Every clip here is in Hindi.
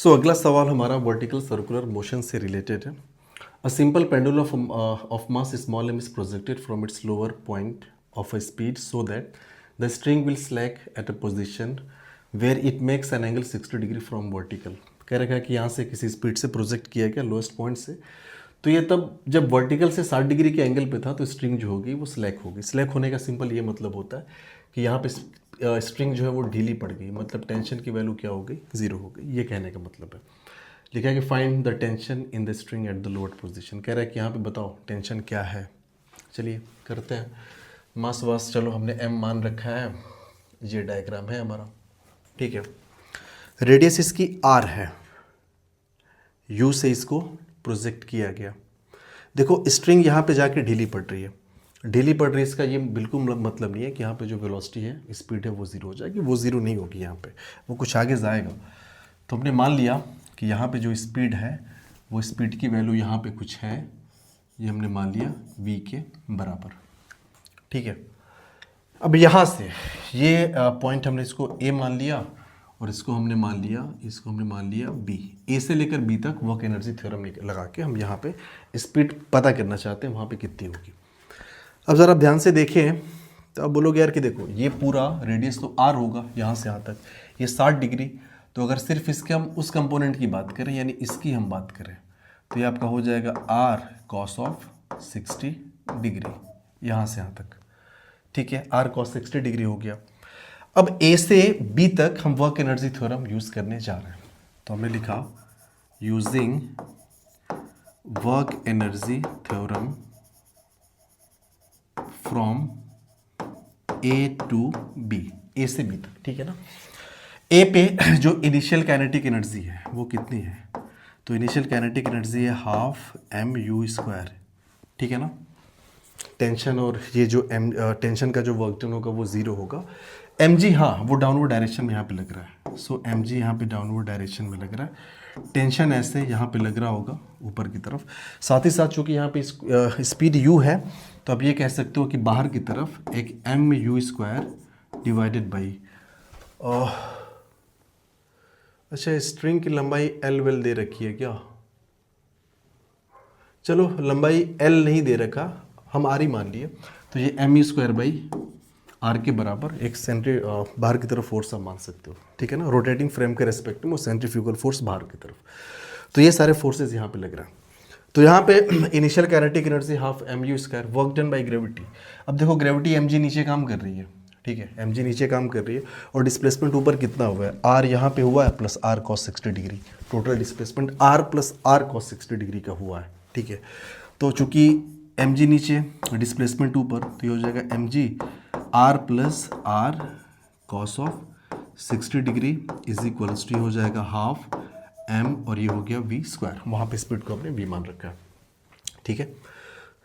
अगला सवाल हमारा वर्टिकल सर्कुलर मोशन से रिलेटेड है. A simple pendulum of mass small m is projected from its lower point of a speed so that the string will slack at a position where it makes an angle 60 degree from vertical. कह रखा है कि यहाँ से किसी स्पीड से प्रोजेक्ट किया गया लोएस्ट पॉइंट से, तो ये तब जब वर्टिकल से 60 डिग्री के एंगल पे था तो स्ट्रिंग जो होगी वो स्लैक होगी. स्लैक होने का सिंपल ये मतलब होता है कि यहाँ पे स्ट्रिंग जो है वो ढीली पड़ गई, मतलब टेंशन की वैल्यू क्या हो गई, जीरो हो गई. ये कहने का मतलब है. लिखा है कि find the tension in the string at the lower position. कह रहा है कि यहाँ पे बताओ टेंशन क्या है. चलिए करते हैं. मास वास चलो हमने m मान रखा है. ये डायग्राम है हमारा, ठीक है. रेडियस इसकी r है, u से इसको प्रोजेक्ट किया गया. देखो स्ट्रिंग यहाँ पे जाके ढीली पड़ रही है. ढीली पड़ रही है इसका ये बिल्कुल मतलब नहीं है कि यहाँ पे जो वेलोसिटी है, स्पीड है, वो ज़ीरो हो जाएगी. वो ज़ीरो नहीं होगी, यहाँ पे वो कुछ आगे जाएगा. तो हमने मान लिया कि यहाँ पे जो स्पीड है वो स्पीड की वैल्यू यहाँ पे कुछ है, ये हमने मान लिया v के बराबर, ठीक है. अब यहाँ से ये पॉइंट हमने इसको a मान लिया और इसको हमने मान लिया b. a से लेकर b तक वर्क एनर्जी थ्योरम लगा के हम यहाँ पे स्पीड पता करना चाहते हैं वहाँ पे कितनी होगी. अब ज़रा ध्यान से देखें तो अब बोलोगे यार कि देखो ये पूरा रेडियस तो r होगा यहाँ से यहाँ तक, ये 60 डिग्री. तो अगर सिर्फ इसके हम उस कंपोनेंट की बात करें, यानी इसकी हम बात करें, तो ये आपका हो जाएगा r cos ऑफ 60 डिग्री यहाँ से यहाँ तक, ठीक है. r cos 60 डिग्री हो गया. अब a से b तक हम वर्क एनर्जी थ्योरम यूज़ करने जा रहे हैं. तो हमने लिखा using work energy theorem from a to b, a से b तक, ठीक है ना. ए पे जो इनिशियल काइनेटिक एनर्जी है वो कितनी है, तो इनिशियल काइनेटिक एनर्जी है हाफ एम यू स्क्वायर, ठीक है ना. टेंशन और ये जो टेंशन का जो वर्क डन होगा वो ज़ीरो होगा. एम जी, हाँ वो डाउनवर्ड डायरेक्शन में यहाँ पे लग रहा है. सो एम जी यहाँ पे डाउनवर्ड डायरेक्शन में लग रहा है. टेंशन ऐसे यहाँ पे लग रहा होगा ऊपर की तरफ. साथ ही साथ चूँकि यहाँ पे स्पीड यू है, तो अब ये कह सकते हो कि बाहर की तरफ एक M U square divided by, अच्छा स्ट्रिंग की लंबाई एल वेल दे रखी है क्या. चलो लंबाई एल नहीं दे रखा, हम आर ही मान लिए. तो ये M U square by R के बराबर एक बाहर की तरफ फोर्स आप मान सकते हो, ठीक है ना. रोटेटिंग फ्रेम के रेस्पेक्ट में वो सेंट्रीफ्यूगल फोर्स बाहर की तरफ. तो ये सारे फोर्सेस यहाँ पे लग रहा है. तो यहाँ पे initial kinetic energy half M U square work done by gravity. अब देखो ग्रेविटी एम जी नीचे काम कर रही है, ठीक है. एम जी नीचे काम कर रही है और डिस्प्लेसमेंट ऊपर कितना हुआ है, आर यहाँ पे हुआ है plus R cos 60 degree. Total displacement R plus R cos 60 degree का हुआ है, ठीक है. तो चूंकि एम जी नीचे डिस्प्लेसमेंट ऊपर, तो ये हो जाएगा M G R plus R cos of 60 degree is equals to हो जाएगा हाफ एम और ये हो गया वी स्क्वायर. वहाँ पे स्पीड को हमने वी मान रखा है, ठीक है.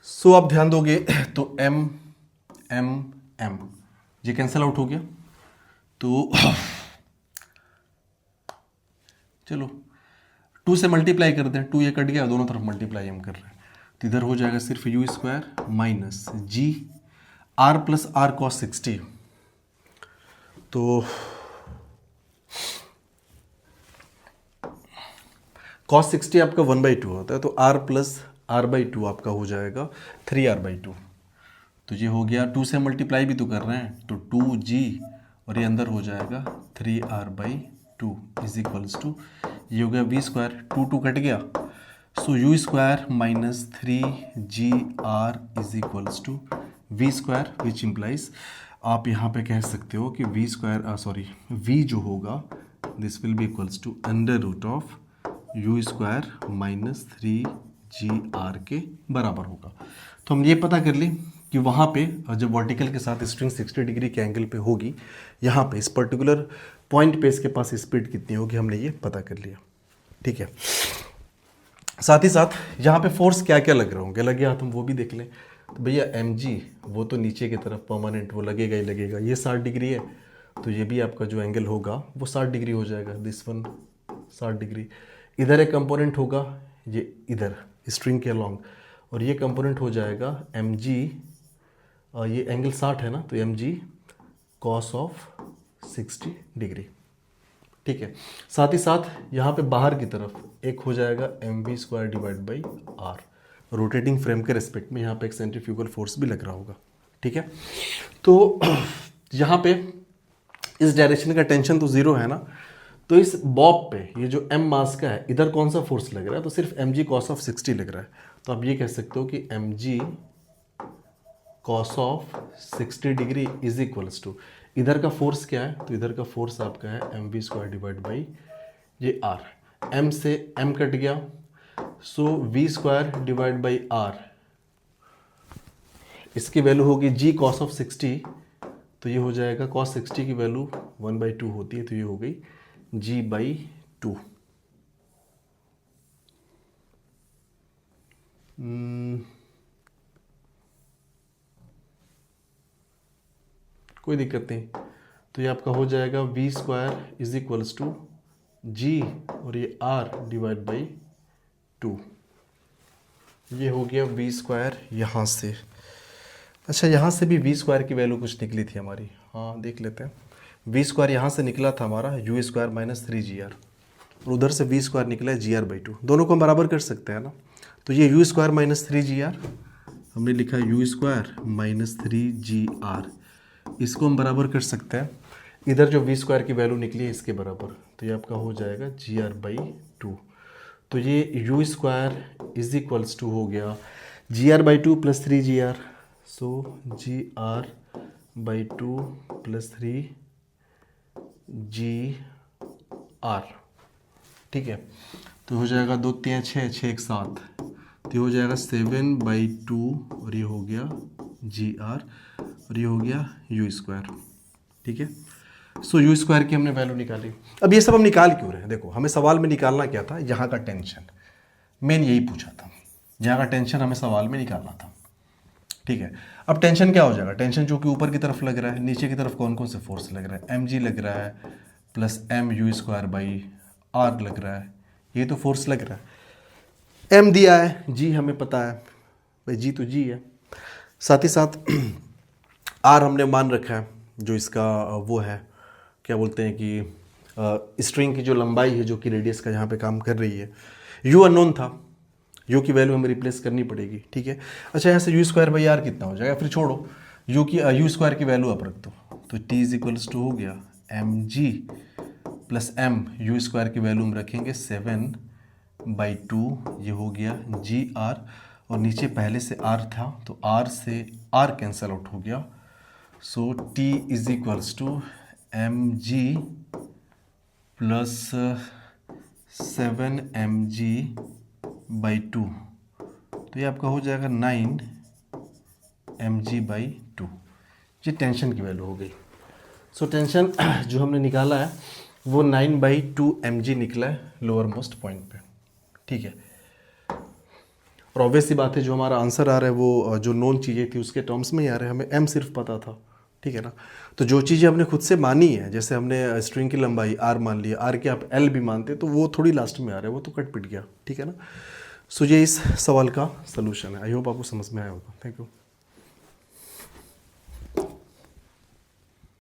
सो आप ध्यान दोगे तो एम एम एम ये कैंसिल आउट हो गया. तो चलो 2 से मल्टीप्लाई कर दें. 2 ये कट गया, दोनों तरफ मल्टीप्लाई हम कर रहे हैं, तो इधर हो जाएगा सिर्फ U square minus G R plus R cos 60. तो कॉस 60 आपका 1/2 होता है, तो R plus R by two आपका हो जाएगा 3r/2. तो ये हो गया, 2 से मल्टीप्लाई भी तो कर रहे हैं, तो 2g और ये अंदर हो जाएगा 3r/2 इज इक्वल्स टू ये हो गया वी स्क्वायर. 2 कट गया, so U square minus 3gr is equals to V square, which implies आप यहाँ पे कह सकते हो कि वी स्क्वायर वी जो होगा this will be equals to under root of U square minus 3gr के बराबर होगा. तो हम ये पता कर लें कि वहाँ पे जब वर्टिकल के साथ स्ट्रिंग 60 डिग्री के एंगल पे होगी, यहाँ पे इस पर्टिकुलर पॉइंट पे इसके पास स्पीड कितनी होगी हमने ये पता कर लिया, ठीक है. साथ ही साथ यहाँ पे फोर्स क्या क्या लग रहे होंगे, लगे हाथ, हम वो भी देख लें. तो भैया एम जी वो तो नीचे की तरफ परमानेंट वो लगेगा ही लगेगा. ये 60 डिग्री है, तो ये भी आपका जो एंगल होगा वो 60 डिग्री हो जाएगा. This one 60 degree. इधर एक कंपोनेंट होगा ये इधर स्ट्रिंग के अलॉन्ग, और ये कंपोनेंट हो जाएगा एम जी, ये एंगल 60 है ना, तो M G cos of 60 degree. ठीक है। साथ ही साथ यहाँ पे बाहर की तरफ एक हो जाएगा mv² divide by R, rotating frame के रेस्पेक्ट में यहाँ पे एक सेंट्रीफ्यूगल फोर्स भी लग रहा होगा। ठीक है, तो यहाँ पे इस डायरेक्शन का टेंशन तो जीरो है ना, तो इस बॉब पे ये जो m मास का है इधर कौन सा फोर्स लग रहा है, तो सिर्फ mg cos ऑफ 60 लग रहा है। तो आप ये कह सकते हो कि mg cos of 60 degree is equals to, इधर का फोर्स क्या है, तो इधर का फोर्स आपका है mv² डिवाइड बाई ये r, m से m कट गया, सो v² डिवाइड बाई r, इसकी वैल्यू होगी g cos ऑफ 60, तो ये हो जाएगा cos 60 की वैल्यू 1/2 होती है, तो ये हो गई g/2। कोई दिक्कत नहीं, तो ये आपका हो जाएगा v² is equals to g और ये r डिवाइड बाई 2, ये हो गया v² यहाँ से। अच्छा, यहाँ से भी v² की वैल्यू कुछ निकली थी हमारी, हाँ देख लेते हैं। v² यहाँ से निकला था हमारा u² माइनस 3gr, और उधर से v² निकला है gr/2, दोनों को हम बराबर कर सकते हैं ना। तो ये u² माइनस 3gr हमने लिखा है u² माइनस 3gr, इसको हम बराबर कर सकते हैं, इधर जो v² की वैल्यू निकली है इसके बराबर, तो ये आपका हो जाएगा gr/2। तो ये u² इज इक्वल्स टू हो गया gr/2 प्लस 3gr, सो gr/2 प्लस 3gr। ठीक है, तो हो जाएगा 2 3 6 6 1 7, तो ये हो जाएगा 7/2 और ये हो गया gr और ये हो गया u²। ठीक है, सो u² की हमने वैल्यू निकाली। अब ये सब हम निकाल क्यों रहे हैं, देखो हमें सवाल में निकालना क्या था, यहाँ का टेंशन मेन यही पूछा था, यहाँ का टेंशन हमें सवाल में निकालना था। ठीक है, अब टेंशन क्या हो जाएगा, टेंशन जो कि ऊपर की तरफ लग रहा है, नीचे की तरफ कौन कौन से फोर्स लग रहा है, mg लग रहा है प्लस mu² बाई r लग रहा है, ये तो फोर्स लग रहा है। m दिया है, g हमें पता है भाई, g तो g है, साथ ही साथ r हमने मान रखा है, जो इसका वो है क्या बोलते हैं कि स्ट्रिंग की जो लंबाई है जो कि रेडियस का यहाँ पे काम कर रही है। u अननोन था, u की वैल्यू हमें रिप्लेस करनी पड़ेगी। ठीक है, अच्छा यहाँ से u² बाई r कितना हो जाएगा, फिर छोड़ो u² की वैल्यू आप रख दो, तो t इज इक्वल्स टू हो गया mg प्लस m, u² की वैल्यू हम रखेंगे 7/2, ये हो गया gr, और नीचे पहले से r था तो r से r कैंसल आउट हो गया, so t is equals to mg plus 7mg/2, तो ये आपका हो जाएगा 9mg/2, ये टेंशन की वैल्यू हो गई। सो टेंशन जो हमने निकाला है वो 9/2 mg निकला है लोअर मोस्ट पॉइंट पे। ठीक है, और ऑब्वियस सी बात है जो हमारा आंसर आ रहा है वो जो नोन चीज़ें थी उसके टर्म्स में ही आ रहे हैं, हमें m सिर्फ पता था। ठीक है ना, तो जो चीज़ें हमने खुद से मानी है, जैसे हमने स्ट्रिंग की लंबाई r मान लिया, r के आप l भी मानते तो वो थोड़ी लास्ट में आ रहा है, वो तो कट पिट गया। ठीक है ना, सो ये इस सवाल का सलूशन है। आई होप आपको समझ में आया होगा। Thank you.